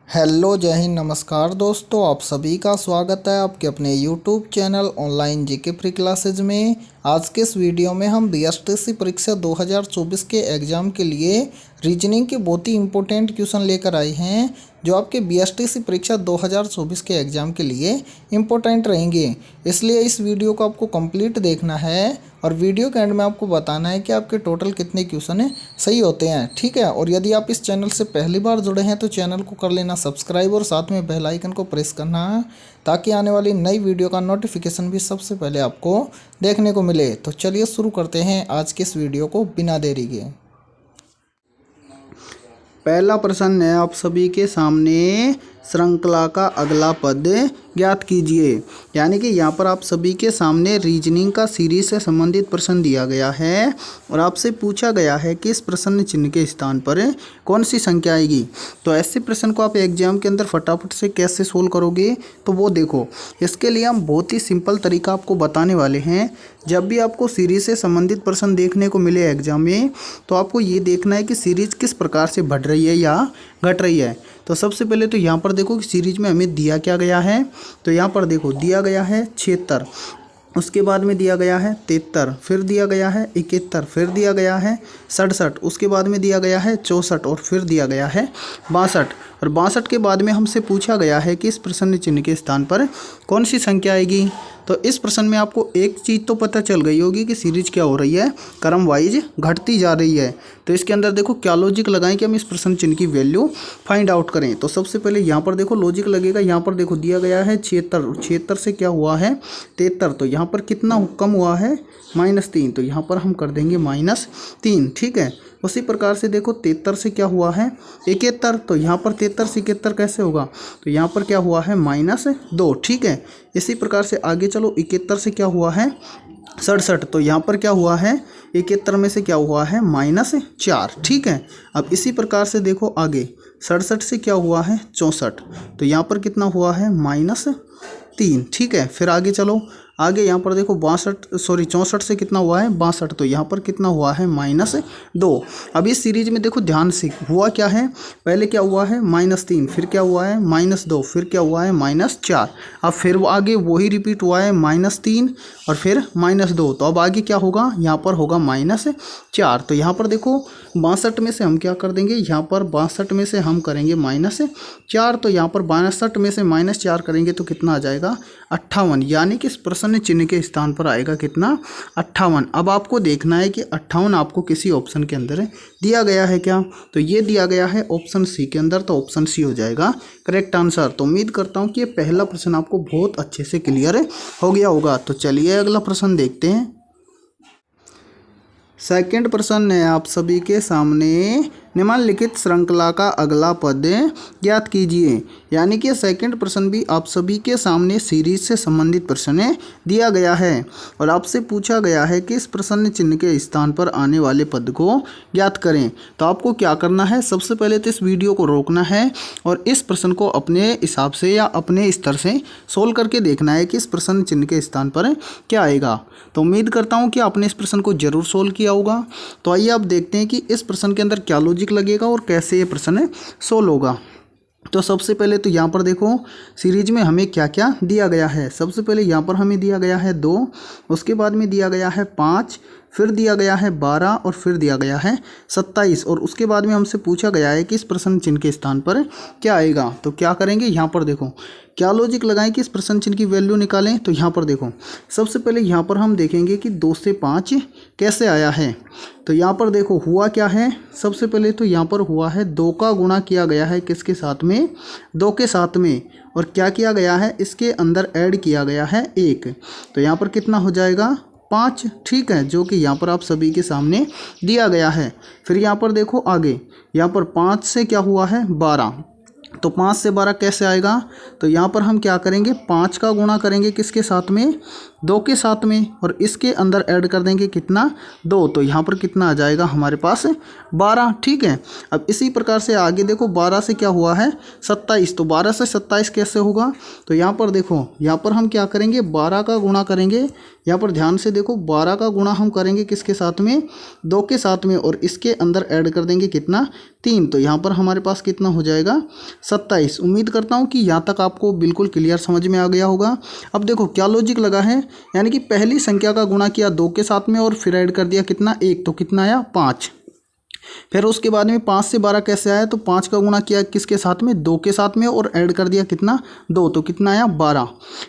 Hello जय हिंद नमस्कार दोस्तों, आप सभी का स्वागत है आपके अपने YouTube channel online GK free classes में। आज के इस वीडियो में हम बीएसटीसी परीक्षा 2024 के एग्ज़ाम के लिए रीजनिंग के बहुत ही इंपॉर्टेंट क्वेश्चन लेकर आए हैं जो आपके बीएसटीसी परीक्षा 2024 के एग्ज़ाम के लिए इम्पोर्टेंट रहेंगे। इसलिए इस वीडियो को आपको कंप्लीट देखना है और वीडियो के एंड में आपको बताना है कि आपके टोटल कितने क्वेश्चन सही होते हैं, ठीक है। और यदि आप इस चैनल से पहली बार जुड़े हैं तो चैनल को कर लेना सब्सक्राइब और साथ में बेल आइकन को प्रेस करना ताकि आने वाली नई वीडियो का नोटिफिकेशन भी सबसे पहले आपको देखने को मिले। तो चलिए शुरू करते हैं आज के इस वीडियो को बिना देरी के। पहला प्रश्न है आप सभी के सामने, श्रृंखला का अगला पद ज्ञात कीजिए। यानी कि यहाँ पर आप सभी के सामने रीजनिंग का सीरीज से संबंधित प्रश्न दिया गया है और आपसे पूछा गया है कि इस प्रश्न चिन्ह के स्थान पर कौन सी संख्या आएगी। तो ऐसे प्रश्न को आप एग्जाम के अंदर फटाफट से कैसे सोल्व करोगे, तो वो देखो, इसके लिए हम बहुत ही सिंपल तरीका आपको बताने वाले हैं। जब भी आपको सीरीज से संबंधित प्रश्न देखने को मिले एग्जाम में, तो आपको ये देखना है कि सीरीज किस प्रकार से बढ़ रही है या घट रही है। तो सबसे पहले तो यहाँ पर देखो कि सीरीज में हमें दिया क्या गया है। तो यहाँ पर देखो दिया गया है 76, उसके बाद में दिया गया है 73, फिर दिया गया है 71, फिर दिया गया है 67, उसके बाद में दिया गया है 64 और फिर दिया गया है 62। और 62 के बाद में हमसे पूछा गया है कि इस प्रश्न चिन्ह के स्थान पर कौन सी संख्या आएगी। तो इस प्रश्न में आपको एक चीज़ तो पता चल गई होगी कि सीरीज क्या हो रही है, क्रम वाइज घटती जा रही है। तो इसके अंदर देखो क्या लॉजिक लगाएं कि हम इस प्रश्न चिन्ह की वैल्यू फाइंड आउट करें। तो सबसे पहले यहाँ पर देखो लॉजिक लगेगा। यहाँ पर देखो दिया गया है 76, 76 से क्या हुआ है 73, तो यहाँ पर कितना कम हुआ है -3, तो यहाँ पर हम कर देंगे -3, ठीक है। उसी प्रकार से देखो 73 से क्या हुआ है 71, तो यहाँ पर 73 से 71 कैसे होगा, तो यहाँ पर क्या हुआ है -2, ठीक है। इसी प्रकार से आगे चलो, 71 से क्या हुआ है 67, तो यहाँ पर क्या हुआ है 71 में से क्या हुआ है -4, ठीक है। अब इसी प्रकार से देखो आगे 67 से क्या हुआ है 64, तो यहाँ पर कितना हुआ है -3, ठीक है। फिर आगे चलो, आगे यहाँ पर देखो 64 से कितना हुआ है 62, तो यहाँ पर कितना हुआ है -2। अब इस सीरीज में देखो ध्यान से हुआ क्या है, पहले क्या हुआ है -3, फिर क्या हुआ है -2, फिर क्या हुआ है -4। अब फिर वो आगे वही रिपीट हुआ है -3 और फिर -2, तो अब आगे क्या होगा, यहाँ पर होगा -4। तो यहाँ पर देखो 62 में से हम क्या कर देंगे, यहाँ पर 62 में से हम करेंगे -4, तो यहाँ पर 62 में से -4 करेंगे तो कितना आ जाएगा 58। यानी कि इस प्रश्न चिन्ह के स्थान पर आएगा कितना 58। अब आपको देखना है कि 58 आपको किसी ऑप्शन के अंदर दिया गया है क्या, तो ये दिया गया है ऑप्शन सी के अंदर, तो ऑप्शन सी हो जाएगा करेक्ट आंसर। तो उम्मीद करता हूँ कि ये पहला प्रश्न आपको बहुत अच्छे से क्लियर हो गया होगा। तो चलिए अगला प्रश्न देखते हैं। सेकंड प्रश्न है आप सभी के सामने, निम्नलिखित श्रृंखला का अगला पद ज्ञात कीजिए। यानी कि सेकंड प्रश्न भी आप सभी के सामने सीरीज से संबंधित प्रश्न दिया गया है और आपसे पूछा गया है कि इस प्रश्न चिन्ह के स्थान पर आने वाले पद को ज्ञात करें। तो आपको क्या करना है, सबसे पहले तो इस वीडियो को रोकना है और इस प्रश्न को अपने हिसाब से या अपने स्तर से सोल्व करके देखना है कि इस प्रश्न चिन्ह के स्थान पर क्या आएगा। तो उम्मीद करता हूँ कि आपने इस प्रश्न को जरूर सोल्व किया होगा। तो आइए आप देखते हैं कि इस प्रश्न के अंदर क्या लॉजिक लगेगा और कैसे ये प्रश्न सोल्व होगा। तो सबसे पहले तो यहाँ पर देखो सीरीज में हमें क्या क्या दिया गया है। सबसे पहले यहाँ पर हमें दिया गया है 2, उसके बाद में दिया गया है 5, फिर दिया गया है 12 और फिर दिया गया है 27 और उसके बाद में हमसे पूछा गया है कि इस प्रश्न चिन्ह के स्थान पर क्या आएगा। तो क्या करेंगे, यहाँ पर देखो क्या लॉजिक लगाएं कि इस प्रश्न चिन्ह की वैल्यू निकालें। तो यहाँ पर देखो सबसे पहले यहाँ पर हम देखेंगे कि 2 से 5 कैसे आया है। तो यहाँ पर देखो हुआ क्या है, सबसे पहले तो यहाँ पर हुआ है 2 का गुणा किया गया है किसके साथ में, 2 के साथ में, और क्या किया गया है, इसके अंदर ऐड किया गया है 1, तो यहाँ पर कितना हो जाएगा 5, ठीक है, जो कि यहाँ पर आप सभी के सामने दिया गया है। फिर यहाँ पर देखो आगे, यहाँ पर 5 से क्या हुआ है 12, तो 5 से 12 कैसे आएगा, तो यहाँ पर हम क्या करेंगे 5 का गुणा करेंगे किसके साथ में, 2 के साथ में और इसके अंदर ऐड कर देंगे कितना 2, तो यहाँ पर कितना आ जाएगा हमारे पास 12। ठीक है, अब इसी प्रकार से आगे देखो 12 से क्या हुआ है 27, तो 12 से 27 कैसे होगा, तो यहाँ पर देखो यहाँ पर हम क्या करेंगे 12 का गुणा करेंगे। यहाँ पर ध्यान से देखो 12 का गुणा हम करेंगे किसके साथ में 2 के साथ में और इसके अंदर ऐड कर देंगे कितना 3, तो यहाँ पर हमारे पास कितना हो जाएगा 27। उम्मीद करता हूँ कि यहाँ तक आपको बिल्कुल क्लियर समझ में आ गया होगा। अब देखो क्या लॉजिक लगा है, यानी कि पहली संख्या का गुणा किया 2 के साथ में और फिर ऐड कर दिया कितना 1, तो कितना आया 5। फिर उसके बाद में 5 से 12 कैसे आया, तो 5 का गुणा किया किसके साथ में 2 के साथ में और ऐड कर दिया कितना 2, तो कितना आया 12।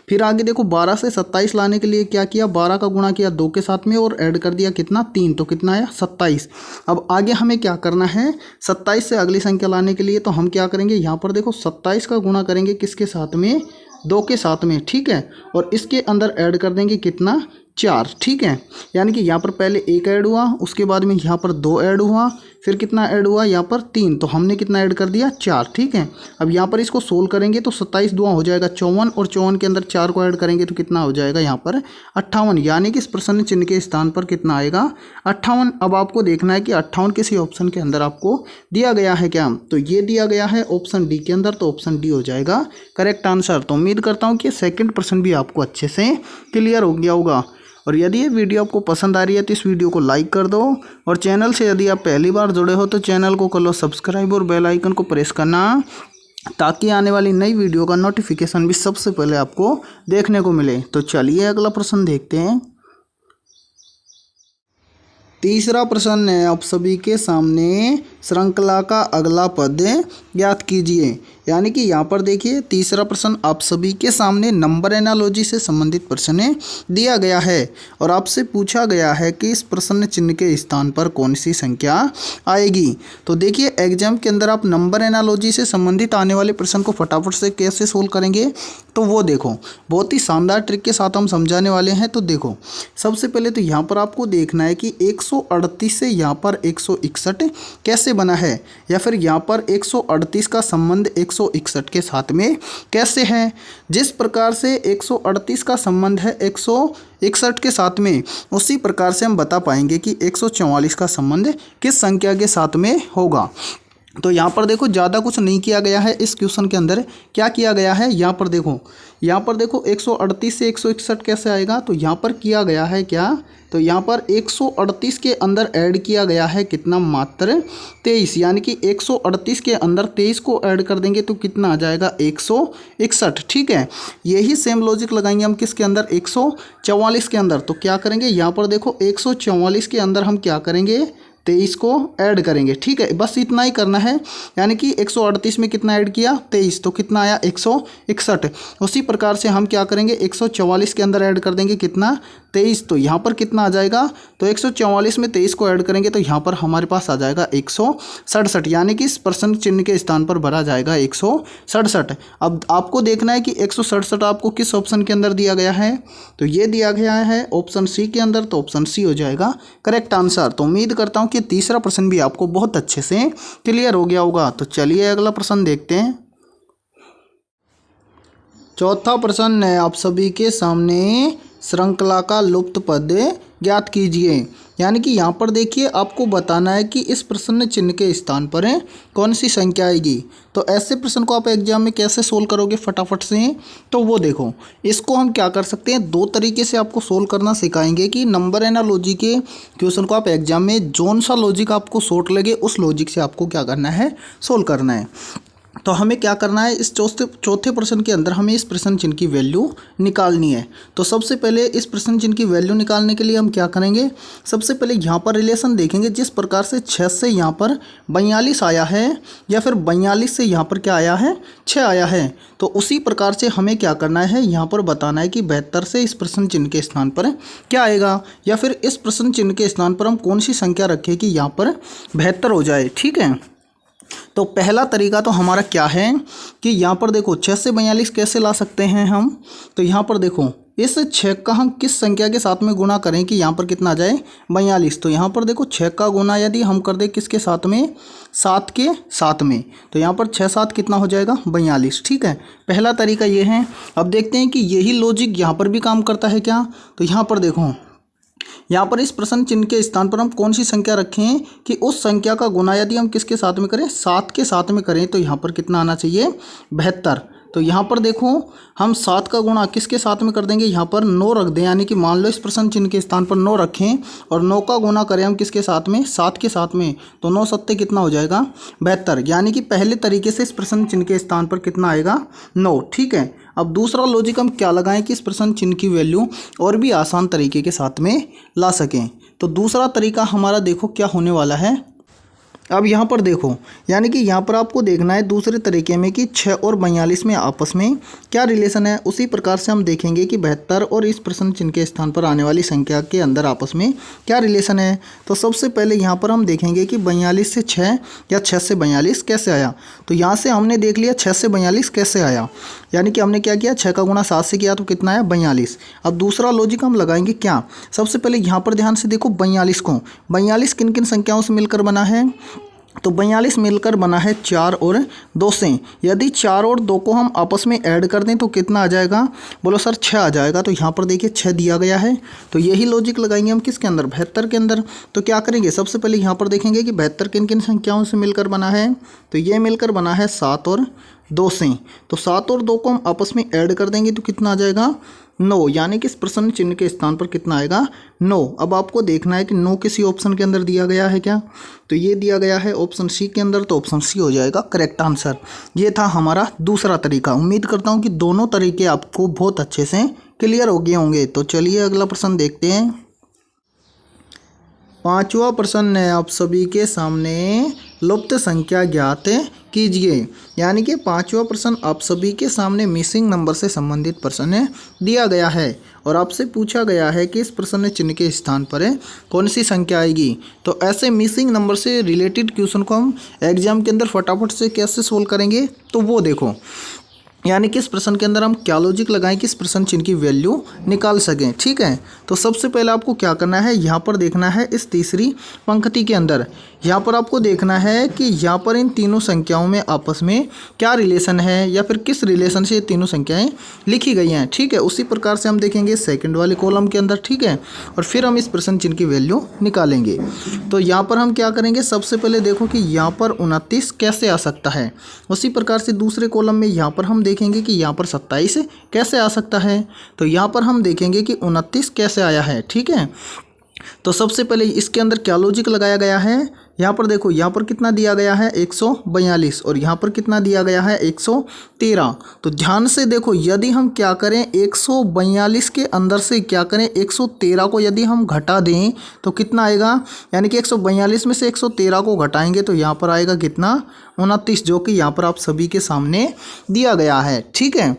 फिर आगे देखो 12 से 27 लाने के लिए क्या किया 12 का गुणा किया 2 के साथ में और ऐड कर दिया कितना 3, तो कितना आया 27। अब आगे हमें क्या करना है 27 से अगली संख्या लाने के लिए, तो हम क्या करेंगे यहाँ पर देखो 27 का गुणा करेंगे किसके साथ में 2 के साथ में। ठीक है, और इसके अंदर ऐड कर देंगे कितना 4। ठीक है, यानी कि यहाँ पर पहले 1 ऐड हुआ, उसके बाद में यहाँ पर 2 ऐड हुआ, फिर कितना ऐड हुआ यहाँ पर 3, तो हमने कितना ऐड कर दिया 4। ठीक है, अब यहाँ पर इसको सोल्व करेंगे तो 27 दूना हो जाएगा 54 और 54 के अंदर 4 को ऐड करेंगे तो कितना हो जाएगा यहाँ पर 58, यानी कि इस प्रश्न चिन्ह के स्थान पर कितना आएगा 58। अब आपको देखना है कि 58 किसी ऑप्शन के अंदर आपको दिया गया है क्या, तो ये दिया गया है ऑप्शन डी के अंदर, तो ऑप्शन डी हो जाएगा करेक्ट आंसर। तो उम्मीद करता हूँ कि सेकंड प्रश्न भी आपको अच्छे से क्लियर हो गया होगा। और यदि ये वीडियो आपको पसंद आ रही है तो इस वीडियो को लाइक कर दो, और चैनल से यदि आप पहली बार जुड़े हो तो चैनल को कर लो सब्सक्राइब और बेल आइकन को प्रेस करना, ताकि आने वाली नई वीडियो का नोटिफिकेशन भी सबसे पहले आपको देखने को मिले। तो चलिए अगला प्रश्न देखते हैं। तीसरा प्रश्न है आप सभी के सामने, श्रृंखला का अगला पद ज्ञात कीजिए। यानी कि यहाँ पर देखिए तीसरा प्रश्न आप सभी के सामने नंबर एनालॉजी से संबंधित प्रश्न दिया गया है और आपसे पूछा गया है कि इस प्रश्न चिन्ह के स्थान पर कौन सी संख्या आएगी। तो देखिए एग्जाम के अंदर आप नंबर एनालॉजी से संबंधित आने वाले प्रश्न को फटाफट से कैसे सोल्व करेंगे, तो वो देखो बहुत ही शानदार ट्रिक के साथ हम समझाने वाले हैं। तो देखो सबसे पहले तो यहाँ पर आपको देखना है कि 138 से यहाँ पर 161 कैसे बना है, या फिर यहाँ पर 138 का संबंध 161 के साथ में कैसे है। जिस प्रकार से 138 का संबंध है 161 के साथ में, उसी प्रकार से हम बता पाएंगे कि 144 का संबंध किस संख्या के साथ में होगा। तो यहाँ पर देखो ज़्यादा कुछ नहीं किया गया है इस क्वेश्चन के अंदर। क्या किया गया है यहाँ पर देखो 138 से 161 कैसे आएगा, तो यहाँ पर किया गया है क्या, तो यहाँ पर 138 के अंदर ऐड किया गया है कितना मात्र 23, यानी कि 138 के अंदर 23 को ऐड कर देंगे तो कितना आ जाएगा 161। ठीक है, यही सेम लॉजिक लगाएंगे हम किसके अंदर 144 के अंदर। तो क्या करेंगे यहाँ पर देखो 144 के अंदर हम क्या करेंगे 23 को ऐड करेंगे। ठीक है, बस इतना ही करना है, यानी कि 138 में कितना ऐड किया 23, तो कितना आया 161। उसी प्रकार से हम क्या करेंगे 144 के अंदर ऐड कर देंगे कितना 23, तो यहाँ पर कितना आ जाएगा, तो 144 में 23 को ऐड करेंगे तो यहाँ पर हमारे पास आ जाएगा 167, यानी कि इस प्रश्न चिन्ह के स्थान पर भरा जाएगा 167। अब आपको देखना है कि 167 आपको किस ऑप्शन के अंदर दिया गया है, तो ये दिया गया है ऑप्शन सी के अंदर, तो ऑप्शन सी हो जाएगा करेक्ट आंसर। तो उम्मीद करता हूँ कि तीसरा प्रश्न भी आपको बहुत अच्छे से क्लियर हो गया होगा। तो चलिए अगला प्रश्न देखते हैं। चौथा प्रश्न है आप सभी के सामने, श्रृंखला का लुप्त पद ज्ञात कीजिए। यानी कि यहाँ पर देखिए आपको बताना है कि इस प्रश्न चिन्ह के स्थान पर कौन सी संख्या आएगी। तो ऐसे प्रश्न को आप एग्जाम में कैसे सोल्व करोगे फटाफट से, तो वो देखो इसको हम क्या कर सकते हैं, दो तरीके से आपको सोल्व करना सिखाएंगे कि नंबर एनालॉजी के क्वेश्चन को आप एग्जाम में जोन सा लॉजिक आपको शॉर्ट लगे उस लॉजिक से आपको क्या करना है सोल्व करना है। तो हमें क्या करना है, इस चौथे प्रश्न के अंदर हमें इस प्रश्न चिन्ह की वैल्यू निकालनी है। तो सबसे पहले इस प्रश्न चिन्ह की वैल्यू निकालने के लिए हम क्या करेंगे, सबसे पहले यहाँ पर रिलेशन देखेंगे। जिस प्रकार से 6 से यहाँ पर 42 आया है, या फिर 42 से यहाँ पर क्या आया है 6 आया है, तो उसी प्रकार से हमें क्या करना है, यहाँ पर बताना है कि 72 से इस प्रश्न चिन्ह के स्थान पर क्या आएगा, या फिर इस प्रश्न चिन्ह के स्थान पर हम कौन सी संख्या रखें कि यहाँ पर 72 हो जाए। ठीक है, तो पहला तरीका तो हमारा क्या है कि यहाँ पर देखो 6 से 42 कैसे ला सकते हैं हम, तो यहाँ पर देखो इस 6 का हम किस संख्या के साथ में गुणा करें कि यहाँ पर कितना आ जाए 42। तो यहाँ पर देखो 6 का गुणा यदि हम कर दें किसके साथ में 7 के साथ में, तो यहाँ पर 6 7 कितना हो जाएगा 42। ठीक है, पहला तरीका ये है। अब देखते हैं कि यही लॉजिक यहाँ पर भी काम करता है क्या। तो यहाँ पर देखो, यहाँ पर इस प्रश्न चिन्ह के स्थान पर हम कौन सी संख्या रखें कि उस संख्या का गुणा यदि हम किसके साथ में करें 7 के साथ में करें, तो यहाँ पर कितना आना चाहिए 72। तो यहाँ पर देखो हम 7 का गुणा किसके साथ में कर देंगे, यहाँ पर 9 रख दें, यानी कि मान लो इस प्रश्न चिन्ह के स्थान पर 9 रखें और 9 का गुणा करें हम किसके साथ में 7 के साथ में, तो 9 7 कितना हो जाएगा 72। यानी कि पहले तरीके से इस प्रश्न चिन्ह के स्थान पर कितना आएगा 9। ठीक है, अब दूसरा लॉजिक हम क्या लगाएं कि इस प्रश्न चिन्ह की वैल्यू और भी आसान तरीके के साथ में ला सकें। तो दूसरा तरीका हमारा देखो क्या होने वाला है। अब यहाँ पर देखो, यानी कि यहाँ पर आपको देखना है दूसरे तरीके में कि 6 और 42 में आपस में क्या रिलेशन है। उसी प्रकार से हम देखेंगे कि 72 और इस प्रश्न चिन्ह के स्थान पर आने वाली संख्या के अंदर आपस में क्या रिलेशन है। तो सबसे पहले यहाँ पर हम देखेंगे कि 42 से 6 या 6 से 42 कैसे आया। तो यहाँ से हमने देख लिया 6 से 42 कैसे आया, यानी कि हमने क्या किया 6 का गुणा 7 से किया तो कितना आया 42। अब दूसरा लॉजिक हम लगाएंगे क्या, सबसे पहले यहाँ पर ध्यान से देखो 42 किन किन संख्याओं से मिलकर बना है। तो 42 मिलकर बना है 4 और 2 से। यदि 4 और 2 को हम आपस में ऐड कर दें तो कितना आ जाएगा, बोलो सर 6 आ जाएगा। तो यहाँ पर देखिए 6 दिया गया है। तो यही लॉजिक लगाएंगे हम किसके अंदर 72 के अंदर। तो क्या करेंगे, सबसे पहले यहाँ पर देखेंगे कि 72 किन किन संख्याओं से मिलकर बना है। तो ये मिलकर बना है 7 और 2 से। तो 7 और 2 को हम आपस में ऐड कर देंगे तो कितना आ जाएगा 9, यानी कि इस प्रश्न चिन्ह के स्थान पर कितना आएगा 9। अब आपको देखना है कि 9 किसी ऑप्शन के अंदर दिया गया है क्या, तो ये दिया गया है ऑप्शन सी के अंदर, तो ऑप्शन सी हो जाएगा करेक्ट आंसर। ये था हमारा दूसरा तरीका। उम्मीद करता हूँ कि दोनों तरीके आपको बहुत अच्छे से क्लियर हो गए होंगे। तो चलिए अगला प्रश्न देखते हैं। 5वां प्रश्न है आप सभी के सामने, लुप्त संख्या ज्ञात कीजिए। यानी कि 5वां प्रश्न आप सभी के सामने मिसिंग नंबर से संबंधित प्रश्न दिया गया है और आपसे पूछा गया है कि इस प्रश्न चिन्ह के स्थान पर कौन सी संख्या आएगी। तो ऐसे मिसिंग नंबर से रिलेटेड क्वेश्चन को हम एग्जाम के अंदर फटाफट से कैसे सोल्व करेंगे, तो वो देखो, यानी कि इस प्रश्न के अंदर हम क्या लॉजिक लगाएं कि इस प्रश्न चिन्ह की वैल्यू निकाल सकें। ठीक है, तो सबसे पहले आपको क्या करना है, यहाँ पर देखना है इस तीसरी पंक्ति के अंदर, यहाँ पर आपको देखना है कि यहाँ पर इन तीनों संख्याओं में आपस में क्या रिलेशन है या फिर किस रिलेशन से ये तीनों संख्याएं लिखी गई हैं। ठीक है, उसी प्रकार से हम देखेंगे सेकंड वाले कॉलम के अंदर। ठीक है, और फिर हम इस प्रश्न चिन्ह की वैल्यू निकालेंगे। तो यहाँ पर हम क्या करेंगे, सबसे पहले देखो कि यहाँ पर 29 कैसे आ सकता है। उसी प्रकार से दूसरे कॉलम में यहाँ पर हम देखेंगे कि यहाँ पर 27 कैसे आ सकता है। तो यहाँ पर हम देखेंगे कि 29 कैसे आया है। ठीक है, तो सबसे पहले इसके अंदर क्या लॉजिक लगाया गया है, यहाँ पर देखो, यहाँ पर कितना दिया गया है 142 और यहाँ पर कितना दिया गया है 113। तो ध्यान से देखो, यदि हम क्या करें 142 के अंदर से क्या करें 113 को यदि हम घटा दें तो कितना आएगा, यानी कि 142 में से 113 को घटाएंगे तो यहाँ पर आएगा कितना 29, जो कि यहाँ पर आप सभी के सामने दिया गया है। ठीक है,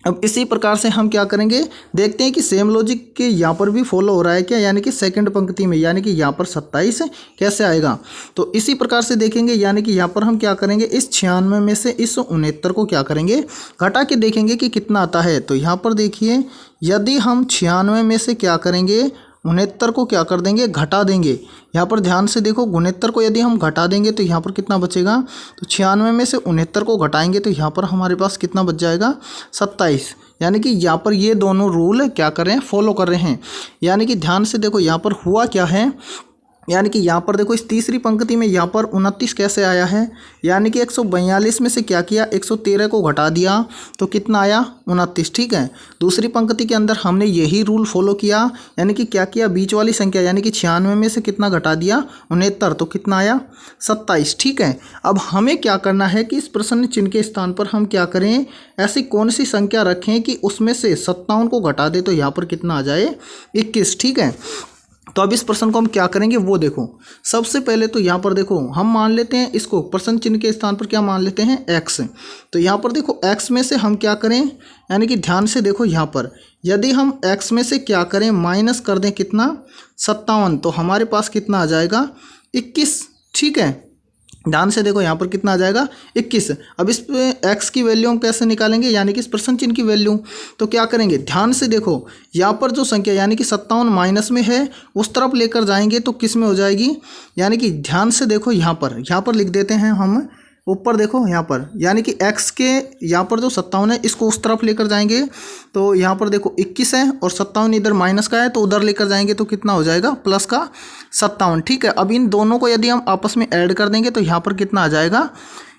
अब इसी प्रकार से हम क्या करेंगे, देखते हैं कि सेम लॉजिक के यहाँ पर भी फॉलो हो रहा है क्या, यानी कि सेकंड पंक्ति में, यानी कि यहाँ पर 27 कैसे आएगा। तो इसी प्रकार से देखेंगे, यानी कि यहाँ पर हम क्या करेंगे, इस 96 में से इस 69 को क्या करेंगे घटा के देखेंगे कि कितना आता है। तो यहाँ पर देखिए, यदि हम 96 में से क्या करेंगे 69 को क्या कर देंगे घटा देंगे। यहाँ पर ध्यान से देखो, 69 को यदि हम घटा देंगे तो यहाँ पर कितना बचेगा, तो 96 में से 69 को घटाएंगे तो यहाँ पर हमारे पास कितना बच जाएगा 27। यानी कि यहाँ पर ये दोनों रूल क्या कर रहे हैं, फॉलो कर रहे हैं। यानी कि ध्यान से देखो यहाँ पर हुआ क्या है, यानी कि यहाँ पर देखो इस तीसरी पंक्ति में यहाँ पर 29 कैसे आया है, यानी कि 142 में से क्या किया 113 को घटा दिया तो कितना आया 29। ठीक है, दूसरी पंक्ति के अंदर हमने यही रूल फॉलो किया, यानी कि क्या किया, बीच वाली संख्या यानी कि 96 में से कितना घटा दिया 69, तो कितना आया 27। ठीक है, अब हमें क्या करना है कि इस प्रश्न चिन्ह के स्थान पर हम क्या करें, ऐसी कौन सी संख्या रखें कि उसमें से 57 को घटा दे तो यहाँ पर कितना आ जाए 21। ठीक है, तो अब इस प्रश्न को हम क्या करेंगे वो देखो, सबसे पहले तो यहाँ पर देखो हम मान लेते हैं इसको प्रश्न चिन्ह के स्थान पर क्या मान लेते हैं x। तो यहाँ पर देखो x में से हम क्या करें, यानी कि ध्यान से देखो यहाँ पर यदि हम x में से क्या करें माइनस कर दें कितना 57, तो हमारे पास कितना आ जाएगा 21। ठीक है, ध्यान से देखो यहाँ पर कितना आ जाएगा 21। अब इस पे x की वैल्यू हम कैसे निकालेंगे, यानी कि इस प्रश्न चिन्ह की वैल्यू। तो क्या करेंगे, ध्यान से देखो यहाँ पर जो संख्या यानी कि 57 माइनस में है उस तरफ लेकर जाएंगे तो किस में हो जाएगी, यानी कि ध्यान से देखो यहाँ पर लिख देते हैं हम ऊपर देखो यहाँ पर, यानी कि x के यहाँ पर जो 57 है इसको उस तरफ लेकर जाएंगे तो यहाँ पर देखो 21 है और 57 इधर माइनस का है तो उधर लेकर जाएंगे तो कितना हो जाएगा प्लस का 57। ठीक है, अब इन दोनों को यदि हम आपस में ऐड कर देंगे तो यहाँ पर कितना आ जाएगा,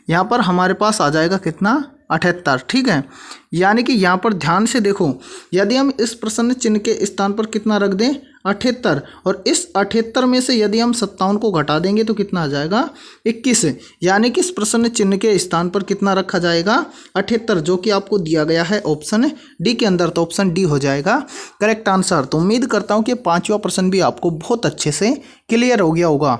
यहाँ पर हमारे पास आ जाएगा कितना 78। ठीक है, यानी कि यहाँ पर ध्यान से देखो यदि हम इस प्रश्न चिन्ह के स्थान पर कितना रख दें 78 और इस 78 में से यदि हम 57 को घटा देंगे तो कितना आ जाएगा 21, यानी कि इस प्रश्न चिन्ह के स्थान पर कितना रखा जाएगा 78, जो कि आपको दिया गया है ऑप्शन डी के अंदर। तो ऑप्शन डी हो जाएगा करेक्ट आंसर। तो उम्मीद करता हूँ कि 5वां प्रश्न भी आपको बहुत अच्छे से क्लियर हो गया होगा।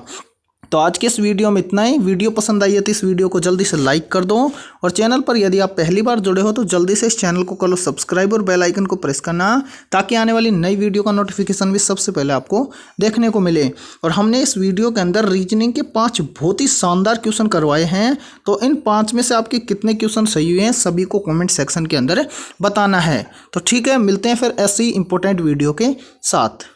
तो आज के इस वीडियो में इतना ही। वीडियो पसंद आई है तो इस वीडियो को जल्दी से लाइक कर दो और चैनल पर यदि आप पहली बार जुड़े हो तो जल्दी से इस चैनल को कर लो सब्सक्राइब और बेल आइकन को प्रेस करना, ताकि आने वाली नई वीडियो का नोटिफिकेशन भी सबसे पहले आपको देखने को मिले। और हमने इस वीडियो के अंदर रीजनिंग के 5 बहुत ही शानदार क्वेश्चन करवाए हैं, तो इन 5 में से आपके कितने क्वेश्चन सही हुए हैं सभी को कॉमेंट सेक्शन के अंदर बताना है। तो ठीक है, मिलते हैं फिर ऐसी इंपॉर्टेंट वीडियो के साथ।